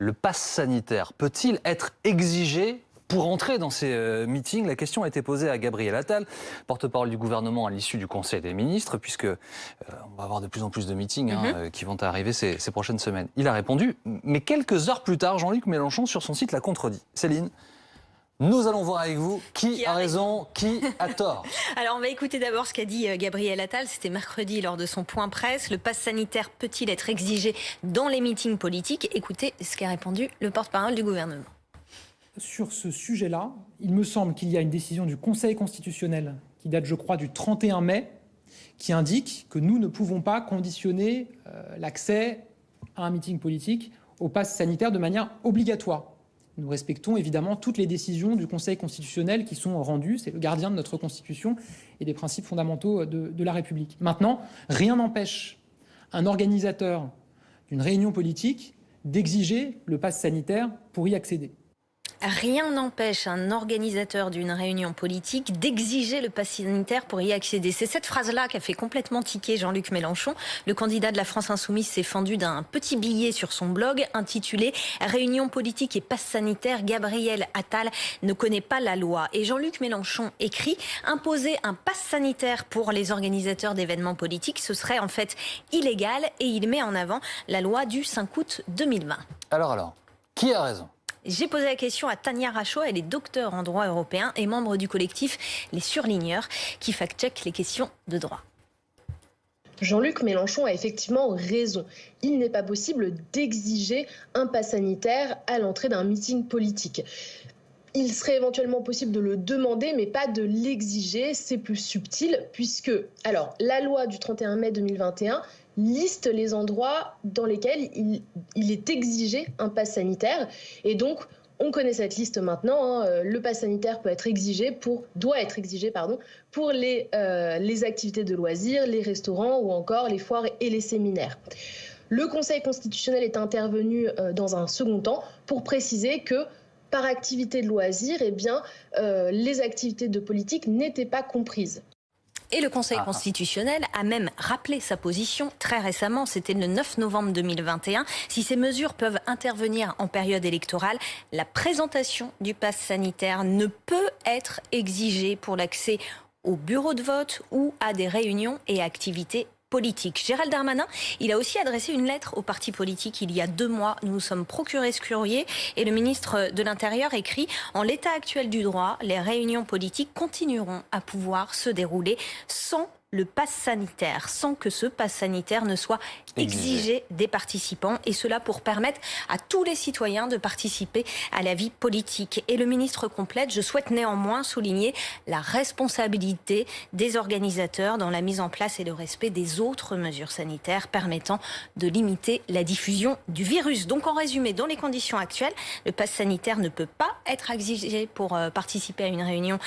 Le pass sanitaire peut-il être exigé pour entrer dans ces meetings? La question a été posée à Gabriel Attal, porte-parole du gouvernement à l'issue du Conseil des ministres, puisque on va avoir de plus en plus de meetings qui vont arriver ces prochaines semaines. Il a répondu, mais quelques heures plus tard, Jean-Luc Mélenchon sur son site l'a contredit. Céline, nous allons voir avec vous qui a raison, qui a tort. Alors on va écouter d'abord ce qu'a dit Gabriel Attal, c'était mercredi lors de son point presse. Le pass sanitaire peut-il être exigé dans les meetings politiques? Écoutez ce qu'a répondu le porte-parole du gouvernement. Sur ce sujet-là, il me semble qu'il y a une décision du Conseil constitutionnel qui date, je crois, du 31 mai, qui indique que nous ne pouvons pas conditionner l'accès à un meeting politique au pass sanitaire de manière obligatoire. Nous respectons évidemment toutes les décisions du Conseil constitutionnel qui sont rendues. C'est le gardien de notre Constitution et des principes fondamentaux de la République. Maintenant, rien n'empêche un organisateur d'une réunion politique d'exiger le pass sanitaire pour y accéder. Rien n'empêche un organisateur d'une réunion politique d'exiger le pass sanitaire pour y accéder. C'est cette phrase-là qui a fait complètement tiquer Jean-Luc Mélenchon. Le candidat de la France Insoumise s'est fendu d'un petit billet sur son blog intitulé « Réunion politique et pass sanitaire, Gabriel Attal ne connaît pas la loi ». Et Jean-Luc Mélenchon écrit « Imposer un pass sanitaire pour les organisateurs d'événements politiques, ce serait en fait illégal » et il met en avant la loi du 5 août 2020. Alors, qui a raison ? J'ai posé la question à Tania Rachaud, elle est docteure en droit européen et membre du collectif Les Surligneurs qui fact-check les questions de droit. Jean-Luc Mélenchon a effectivement raison. Il n'est pas possible d'exiger un pass sanitaire à l'entrée d'un meeting politique. Il serait éventuellement possible de le demander, mais pas de l'exiger. C'est plus subtil puisque, alors, la loi du 31 mai 2021 liste les endroits dans lesquels il est exigé un pass sanitaire. Et donc, on connaît cette liste maintenant. Le pass sanitaire doit être exigé pour les activités de loisirs, les restaurants ou encore les foires et les séminaires. Le Conseil constitutionnel est intervenu dans un second temps pour préciser que par activité de loisirs, les activités de politique n'étaient pas comprises. Et le Conseil constitutionnel a même rappelé sa position très récemment, c'était le 9 novembre 2021. Si ces mesures peuvent intervenir en période électorale, la présentation du pass sanitaire ne peut être exigée pour l'accès au bureau de vote ou à des réunions et activités politique. Gérald Darmanin, il a aussi adressé une lettre aux partis politiques il y a 2 mois. Nous nous sommes procurés ce courrier et le ministre de l'Intérieur écrit « En l'état actuel du droit, les réunions politiques continueront à pouvoir se dérouler sans le pass sanitaire, sans que ce pass sanitaire ne soit exigé des participants, et cela pour permettre à tous les citoyens de participer à la vie politique. » Et le ministre complète « Je souhaite néanmoins souligner la responsabilité des organisateurs dans la mise en place et le respect des autres mesures sanitaires permettant de limiter la diffusion du virus. » Donc en résumé, dans les conditions actuelles, le pass sanitaire ne peut pas être exigé pour participer à une réunion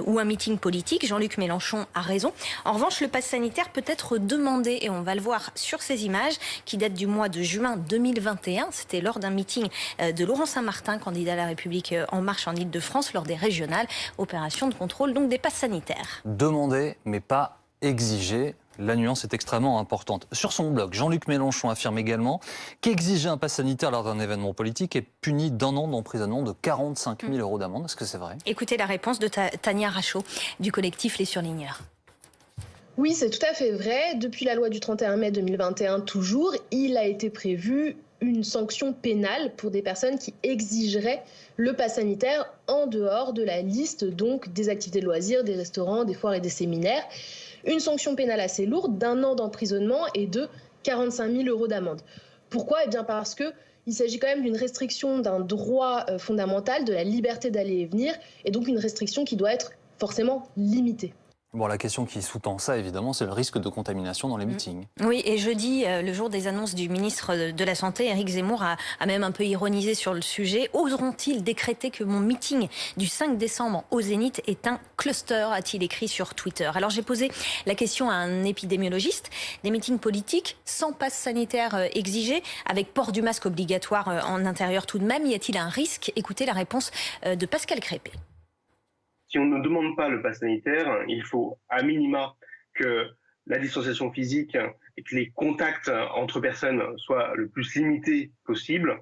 ou un meeting politique. Jean-Luc Mélenchon a raison. En revanche, le pass sanitaire peut être demandé, et on va le voir sur ces images qui datent du mois de juin 2021. C'était lors d'un meeting de Laurent Saint-Martin, candidat à La République En Marche en Ile-de-France, lors des régionales, opération de contrôle donc des passes sanitaires. Demander, mais pas exiger. La nuance est extrêmement importante. Sur son blog, Jean-Luc Mélenchon affirme également qu'exiger un pass sanitaire lors d'un événement politique est puni d'1 an d'emprisonnement, de 45 000 € d'amende. Est-ce que c'est vrai? Écoutez la réponse de Tania Rachaud du collectif Les Surligneurs. Oui, c'est tout à fait vrai. Depuis la loi du 31 mai 2021 toujours, il a été prévu une sanction pénale pour des personnes qui exigeraient le pass sanitaire en dehors de la liste donc des activités de loisirs, des restaurants, des foires et des séminaires. Une sanction pénale assez lourde d'1 an d'emprisonnement et de 45 000 € d'amende. Pourquoi ? Eh bien parce que il s'agit quand même d'une restriction d'un droit fondamental, de la liberté d'aller et venir, et donc une restriction qui doit être forcément limitée. Bon, la question qui sous-tend ça, évidemment, c'est le risque de contamination dans les meetings. Oui, et jeudi, le jour des annonces du ministre de la Santé, Éric Zemmour a même un peu ironisé sur le sujet. Oseront-ils décréter que mon meeting du 5 décembre au Zénith est un cluster, a-t-il écrit sur Twitter. Alors j'ai posé la question à un épidémiologiste. Des meetings politiques sans passe sanitaire exigé, avec port du masque obligatoire en intérieur tout de même, y a-t-il un risque? Écoutez la réponse de Pascal Crépé. Si on ne demande pas le pass sanitaire, il faut à minima que la distanciation physique et que les contacts entre personnes soient le plus limités possible,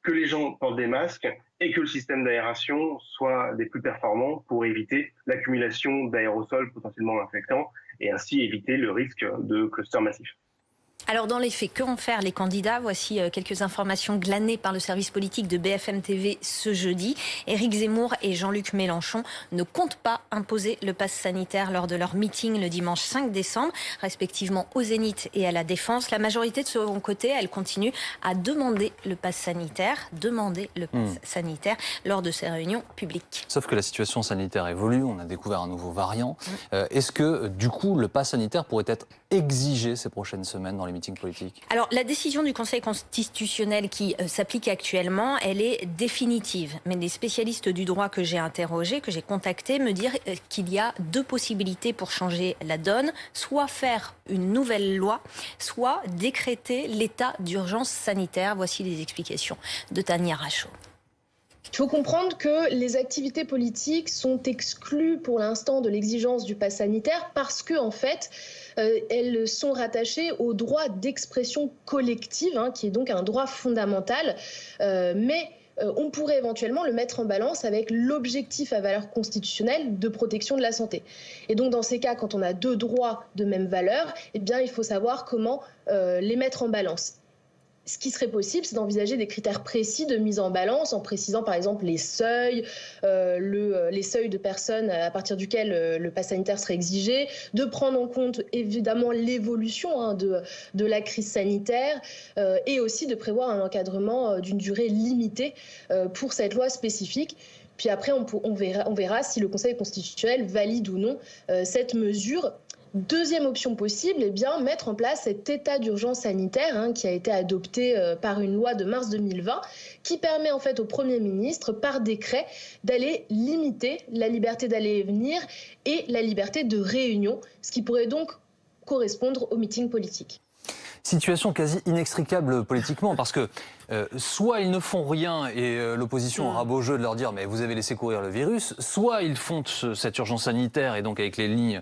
que les gens portent des masques et que le système d'aération soit des plus performants pour éviter l'accumulation d'aérosols potentiellement infectants et ainsi éviter le risque de clusters massifs. Alors dans les faits, que vont faire les candidats? Voici quelques informations glanées par le service politique de BFM TV ce jeudi. Éric Zemmour et Jean-Luc Mélenchon ne comptent pas imposer le pass sanitaire lors de leur meeting le dimanche 5 décembre, respectivement au Zénith et à la Défense. La majorité de son côté, elle continue à demander le pass sanitaire, lors de ces réunions publiques. Sauf que la situation sanitaire évolue, on a découvert un nouveau variant. Est-ce que du coup le pass sanitaire pourrait être exigé ces prochaines semaines dans les meetings politiques? Alors, la décision du Conseil constitutionnel qui s'applique actuellement, elle est définitive. Mais les spécialistes du droit que j'ai interrogés, que j'ai contactés, me disent qu'il y a deux possibilités pour changer la donne. Soit faire une nouvelle loi, soit décréter l'état d'urgence sanitaire. Voici les explications de Tania Rachaud. Il faut comprendre que les activités politiques sont exclues pour l'instant de l'exigence du pass sanitaire parce que, en fait, elles sont rattachées au droit d'expression collective, qui est donc un droit fondamental. Mais on pourrait éventuellement le mettre en balance avec l'objectif à valeur constitutionnelle de protection de la santé. Et donc, dans ces cas, quand on a deux droits de même valeur, eh bien, il faut savoir comment les mettre en balance. Ce qui serait possible, c'est d'envisager des critères précis de mise en balance, en précisant par exemple les seuils, les seuils de personnes à partir duquel le pass sanitaire serait exigé, de prendre en compte évidemment l'évolution de la crise sanitaire et aussi de prévoir un encadrement d'une durée limitée pour cette loi spécifique. Puis après, on verra si le Conseil constitutionnel valide ou non cette mesure. Deuxième option possible, mettre en place cet état d'urgence sanitaire qui a été adopté par une loi de mars 2020 qui permet en fait au Premier ministre par décret d'aller limiter la liberté d'aller et venir et la liberté de réunion, ce qui pourrait donc correspondre au meeting politique. Situation quasi inextricable politiquement parce que soit ils ne font rien et l'opposition aura beau jeu de leur dire mais vous avez laissé courir le virus, soit ils font cette urgence sanitaire et donc avec les lignes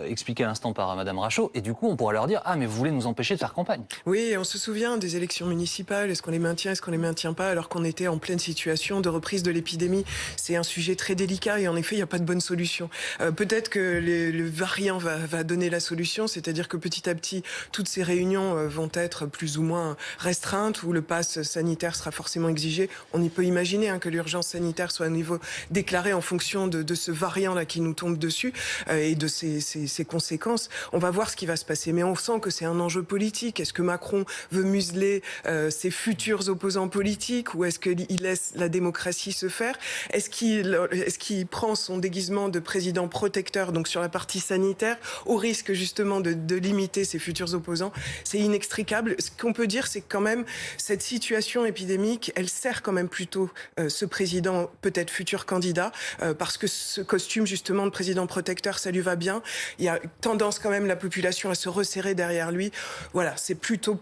expliquées à l'instant par Madame Rachaud et du coup on pourrait leur dire ah mais vous voulez nous empêcher de faire campagne. Oui, on se souvient des élections municipales, est-ce qu'on les maintient, est-ce qu'on les maintient pas alors qu'on était en pleine situation de reprise de l'épidémie. C'est un sujet très délicat et en effet il n'y a pas de bonne solution. Peut-être que le variant va donner la solution, c'est-à-dire que petit à petit toutes ces réunions vont être plus ou moins restreintes où le pass sanitaire sera forcément exigé. On y peut imaginer que l'urgence sanitaire soit à niveau déclaré en fonction de ce variant-là qui nous tombe dessus et de ses conséquences. On va voir ce qui va se passer. Mais on sent que c'est un enjeu politique. Est-ce que Macron veut museler ses futurs opposants politiques ou est-ce qu'il laisse la démocratie se faire? Est-ce qu'il prend son déguisement de président protecteur, donc sur la partie sanitaire, au risque justement de limiter ses futurs opposants? C'est inextricable. Ce qu'on peut dire, c'est que quand même, cette situation épidémique, elle sert quand même plutôt ce président, peut-être futur candidat, parce que ce costume justement de président protecteur, ça lui va bien. Il y a tendance quand même la population à se resserrer derrière lui. Voilà, c'est plutôt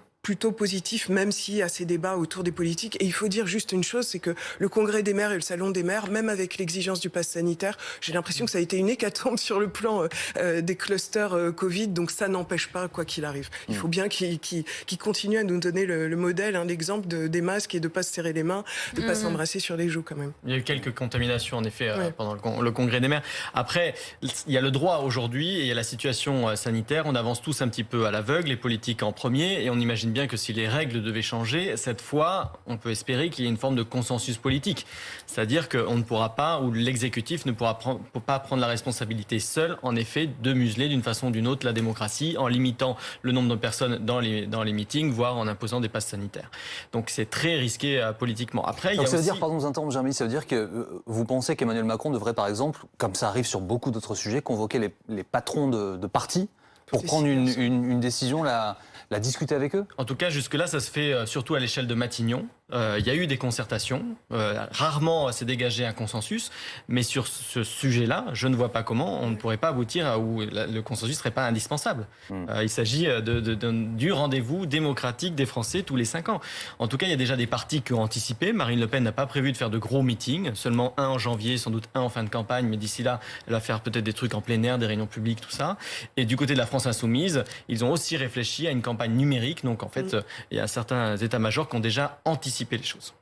positif, même s'il y a ces débats autour des politiques. Et il faut dire juste une chose, c'est que le Congrès des maires et le Salon des maires, même avec l'exigence du pass sanitaire, j'ai l'impression que ça a été une hécatombe sur le plan des clusters Covid, donc ça n'empêche pas quoi qu'il arrive. Il faut bien qu'ils continuent à nous donner le modèle, l'exemple des masques et de ne pas se serrer les mains, de ne pas s'embrasser sur les joues quand même. Il y a eu quelques contaminations en effet pendant le Congrès des maires. Après, il y a le droit aujourd'hui et il y a la situation sanitaire. On avance tous un petit peu à l'aveugle, les politiques en premier, et on imagine bien que si les règles devaient changer, cette fois, on peut espérer qu'il y ait une forme de consensus politique. C'est-à-dire qu'on ne pourra pas, ou l'exécutif ne pourra pas prendre la responsabilité seul, en effet, de museler d'une façon ou d'une autre la démocratie en limitant le nombre de personnes dans les meetings, voire en imposant des passes sanitaires. Donc c'est très risqué politiquement. Après, donc ça veut dire, pardon de vous interrompre, Jérémy, ça veut dire que vous pensez qu'Emmanuel Macron devrait, par exemple, comme ça arrive sur beaucoup d'autres sujets, convoquer les patrons de partis pour prendre une décision, la discuter avec eux? En tout cas, jusque-là, ça se fait surtout à l'échelle de Matignon. Il y a eu des concertations. Rarement s'est dégagé un consensus. Mais sur ce sujet-là, je ne vois pas comment on ne pourrait pas aboutir où le consensus ne serait pas indispensable. Il s'agit du rendez-vous démocratique des Français tous les 5 ans. En tout cas, il y a déjà des partis qui ont anticipé. Marine Le Pen n'a pas prévu de faire de gros meetings. Seulement un en janvier, sans doute un en fin de campagne. Mais d'ici là, elle va faire peut-être des trucs en plein air, des réunions publiques, tout ça. Et du côté de la France insoumise, ils ont aussi réfléchi à une campagne numérique. Donc en fait, il y a certains états-majors qui ont déjà anticipé les choses.